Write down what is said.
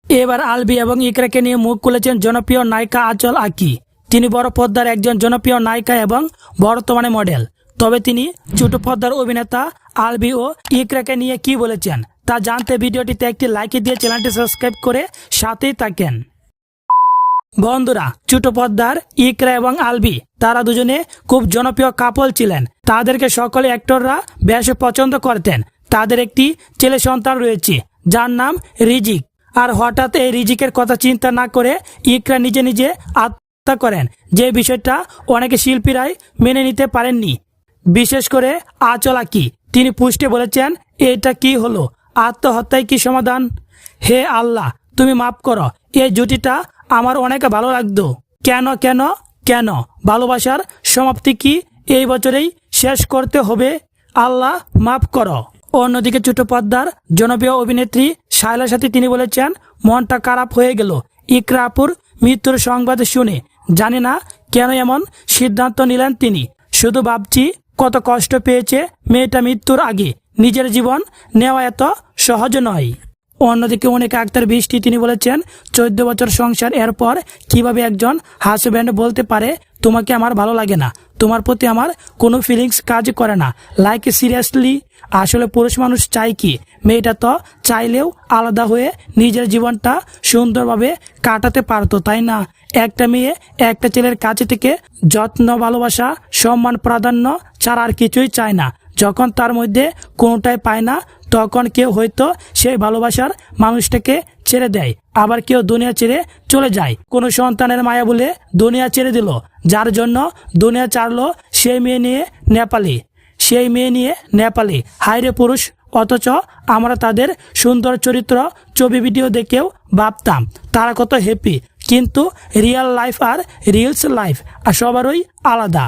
এবার আলবি এবং ইকরাকে নিয়ে মুখ খুলেছেন জনপ্রিয় নায়িকা আঁচল আঁকি। তিনি বড় পর্দার একজন জনপ্রিয় নায়িকা এবং বর্তমানে মডেল। তবে তিনি ছোট পর্দার অভিনেতা আলবি ও ইকরাকে নিয়ে কি বলেছেন তা জানতে ভিডিওটিতে একটি লাইক দিয়ে চ্যানেলটি সাবস্ক্রাইব করে সাথেই থাকেন। বন্ধুরা, ছোট পর্দার ইকরা এবং আলবি তারা দুজনে খুব জনপ্রিয় কাপল ছিলেন। তাদেরকে সকলে অ্যাক্টররা বেশ পছন্দ করতেন। তাদের একটি ছেলে সন্তান রয়েছে যার নাম রিজিক। আর হঠাৎ এই রিজিকের কথা চিন্তা না করে ইকরা নিজে নিজে আত্মহত্যা করেন, যে বিষয়টা অনেকে শিল্পীরাই মেনে নিতে পারেননি, বিশেষ করে আঁচল আঁকি। তিনি পুষ্টে বলেছেন, এটা কি হলো, আত্মহত্যায় কি সমাধান? হে আল্লাহ, তুমি মাফ করো, এই জুটিটা আমার অনেক ভালো লাগতো। কেন কেন কেন ভালোবাসার সমাপ্তি কি এই বছরেই শেষ করতে হবে? আল্লাহ মাফ করো। অন্যদিকে ছোট পর্দার জনপ্রিয় অভিনেত্রী শায়লার সাথে তিনি বলেছেন, মনটা খারাপ হয়ে গেল ইকরা আপুর মৃত্যুর সংবাদ শুনে। জানি না কেন এমন সিদ্ধান্ত নিলেন তিনি। শুধু ভাবছি কত কষ্ট পেয়েছে মেয়েটা মৃত্যুর আগে। নিজের জীবন নেওয়া এত সহজ নয়। অন্যদিকে অনেক আক্তার বৃষ্টি তিনি বলেছেন, 14 বছর সংসার এরপর কিভাবে একজন হাজব্যান্ড বলতে পারে তোমাকে আমার ভালো লাগে না, তোমার প্রতি আমার কোনো ফিলিংস কাজ করে না। লাইক সিরিয়াসলি, আসলে পুরুষ মানুষ চাই কি? মেয়েটা তো চাইলেও আলাদা হয়ে নিজের জীবনটা সুন্দরভাবে কাটাতে পারতো, তাই না? একটা মেয়ে একটা ছেলের কাছে থেকে যত্ন, ভালোবাসা, সম্মান, প্রাধান্য ছাড়া আর কিছুই চায় না। যখন তার মধ্যে কোনোটাই পায় না, তখন কেউ হয়তো সেই ভালোবাসার মানুষটাকে ছেড়ে দেয়, আবার কেউ দুনিয়া ছেড়ে চলে যায়। কোনো সন্তানের মায়া বলে দুনিয়া ছেড়ে দিল, যার জন্য দুনিয়া ছাড়লো সেই মেয়ে নিয়ে নেপালি। হায়রে পুরুষ! অথচ আমরা তাদের সুন্দর চরিত্র ছবি ভিডিও দেখেও ভাবতাম তারা কত হ্যাপি, কিন্তু রিয়েল লাইফ আর রিলস লাইফ আর সবারই আলাদা।